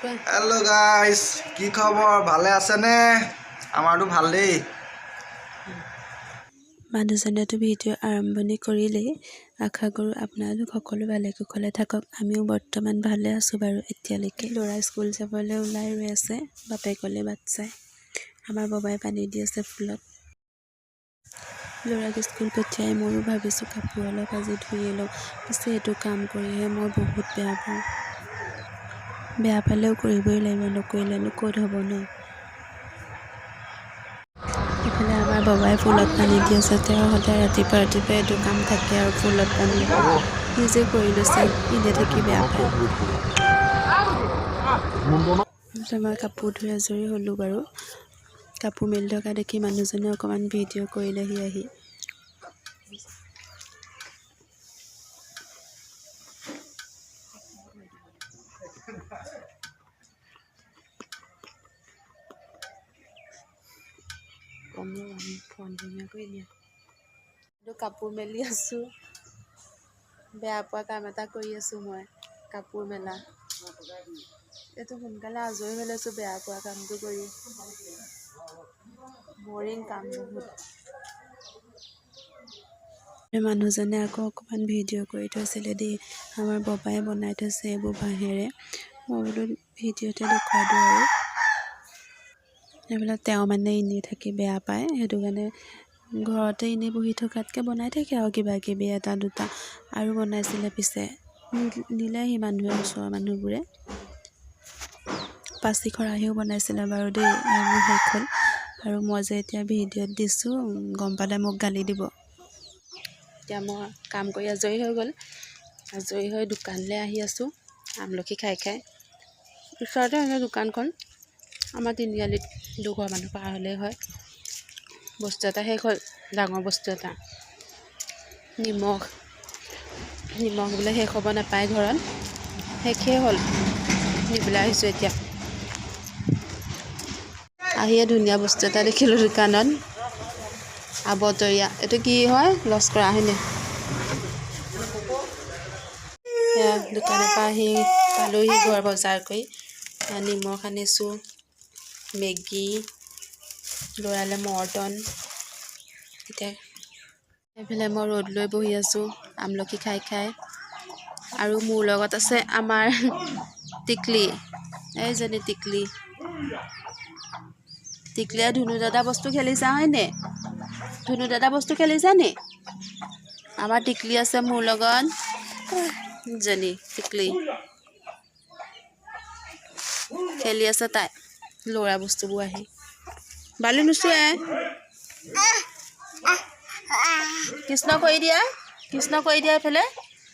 hello guys की खबर ভালে আছে নে আমাৰটো ভালেই মানুহজনেতো ভিডিঅ' আৰম্ভণি কৰিলেই আশা কৰোঁ আপোনালোক সকলো ভালে কুশলে থাকক আমিও বৰ্তমান ভালে আছোঁ বাৰু এতিয়ালৈকে ল'ৰা স্কুল যাবলৈ ওলাই ৰৈ আছে বাপেকলে বাট চাই আমাৰ বাবাই পানী দি আছে ফুলত ল'ৰাক স্কুল পঠিয়াই ময়ো ভাবিছোঁ কাপোৰ অলপ আজি ধুই লওঁ পিছে এইটো কাম কৰিহে মই বহুত বেয়া পালেও কৰিবই লাগিব নকৰিলেনো ক'ত হ'ব ন ইফালে আমাৰ বাবাই ফুলত পানী দি আছে তেওঁ সদায় ৰাতিপুৱা এইটো কাম থাকে আৰু ফুলত পানী নিজে কৰি লৈছে এনেই থাকি বেয়া পায় মই কাপোৰ ধুই আজৰি হ'লোঁ বাৰু কাপোৰ মেলি থকা দেখি মানুহজনে অকণমান ভিডিঅ' কৰিলেহি আহি কাপোৰ মেলি আছোঁ বেয়া পোৱা কাম এটা কৰি আছোঁ মই কাপোৰ মেলা এইটো সোনকালে আজৰি হৈ লৈছোঁ বেয়া পোৱা কামটো কৰি বৰিং কাম বহুত মানুহজনে আকৌ অকণমান ভিডিঅ' কৰি থৈছিলে দেই আমাৰ বাবাই বনাই থৈছে এইবোৰ বাঁহেৰে মই বোলো ভিডিঅ'তে দেখুৱাই দিওঁ আৰু এইবিলাক তেওঁ মানে এনেই থাকি বেয়া পায় সেইটো কাৰণে ঘৰতে এনেই বহি থকাতকৈ বনাই থাকে আৰু কিবা কিবি এটা দুটা আৰু বনাইছিলে পিছে নিলেহি মানুহে ওচৰৰ মানুহবোৰে পাচি খৰাহিও বনাইছিলে বাৰু দেই এইবোৰ শেষ হ'ল আৰু মই যে এতিয়া ভিডিঅ'ত দিছোঁ গম পালে মোক গালি দিব এতিয়া মই কাম কৰি আজৰি হৈ গ'ল আজৰি হৈ দোকানলৈ আহি আছোঁ আমলখি খাই ওচৰতে আছে দোকানখন আমাৰ তিনিআলিত দুঘৰ মানুহ পাৰ হ'লেই হয় বস্তু এটা শেষ হ'ল ডাঙৰ বস্তু এটা নিমখ বোলে শেষ হ'ব নাপায় ঘৰত শেষেই হ'ল নিবলৈ আহিছোঁ এতিয়া আহিয়ে ধুনীয়া বস্তু এটা দেখিলোঁ দোকানত আবতৰীয়া এইটো কি হয় লছ কৰা হয়নে দোকানৰ পৰা আহি পালোহি ঘৰ বজাৰ কৰি নিমখ আনিছোঁ মেগী ল'ৰালে মৰ্টন এতিয়া এইফালে মই ৰ'দ লৈ বহি আছোঁ আমলখি খাই আৰু মোৰ লগত আছে আমাৰ টিকলি এইজনী টিকলিয়ে ধুনু দাদা বস্তু খেলিছা হয়নে ধুনু দাদা বস্তু খেলিছা নি আমাৰ টিকলি আছে মোৰ লগত জনী টিকলি খেলি আছে তাই ল'ৰা বস্তুবোৰ আহি বালি নুচুৱে কৃষ্ণ কৰি দিয়া এইফালে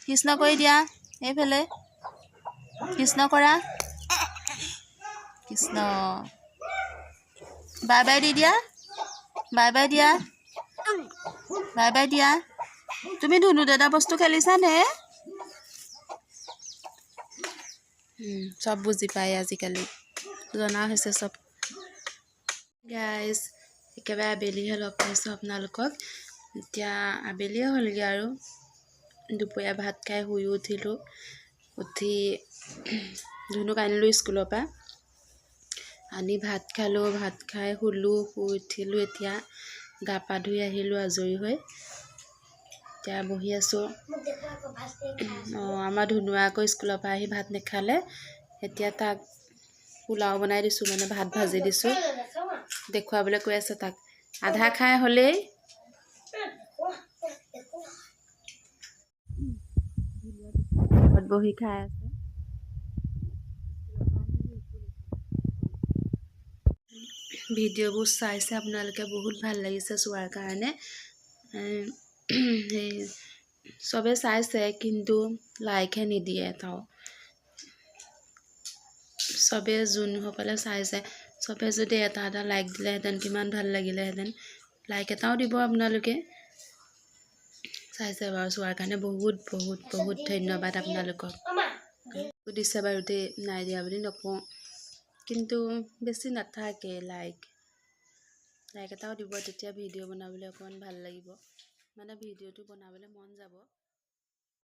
কৃষ্ণ কৰি দিয়া এইফালে কৃষ্ণ কৰা কৃষ্ণ বাই বাই দি দিয়া বাই বাই দিয়া তুমি ধুনু দাদা বস্তু খেলিছানে চব বুজি পায় আজিকালি জনা হৈছে চব গাইজ একেবাৰে আবেলিহে লগ পাইছোঁ আপোনালোকক এতিয়া আবেলিয়ে হ'লগৈ আৰু দুপৰীয়া ভাত খাই শুই উঠিলোঁ উঠি ধুনুক আনিলোঁ স্কুলৰ পৰা আনি ভাত খালোঁ ভাত খাই শুলোঁ শুই উঠিলোঁ এতিয়া গা পা ধুই আহিলোঁ আজৰি হৈ এতিয়া বহি আছোঁ আমাৰ ধুনুৱে আকৌ স্কুলৰ পৰা আহি ভাত নেখালে এতিয়া তাক পোলাও বনাই দিছোঁ মানে ভাত ভাজি দিছোঁ দেখুৱাবলৈ কৈ আছে তাক আধা খাই হ'লেই বহি খাই আছে ভিডিঅ'বোৰ চাইছে আপোনালোকে বহুত ভাল লাগিছে চোৱাৰ কাৰণে সেই চবে চাইছে কিন্তু লাইকহে নিদিয়ে এটাও চবে যোনসকলে চাইছে চবে যদি এটা লাইক দিলেহেঁতেন কিমান ভাল লাগিলেহেঁতেন লাইক এটাও দিব আপোনালোকে চাইছে বাৰু চোৱাৰ কাৰণে বহুত ধন্যবাদ আপোনালোকক সুধিছে বাৰু দেই নাই দিয়া বুলি নকওঁ কিন্তু বেছি নাথাকে লাইক এটাও দিব তেতিয়া ভিডিঅ' বনাবলৈ অকণমান ভাল লাগিব মানে ভিডিঅ'টো বনাবলৈ মন যাব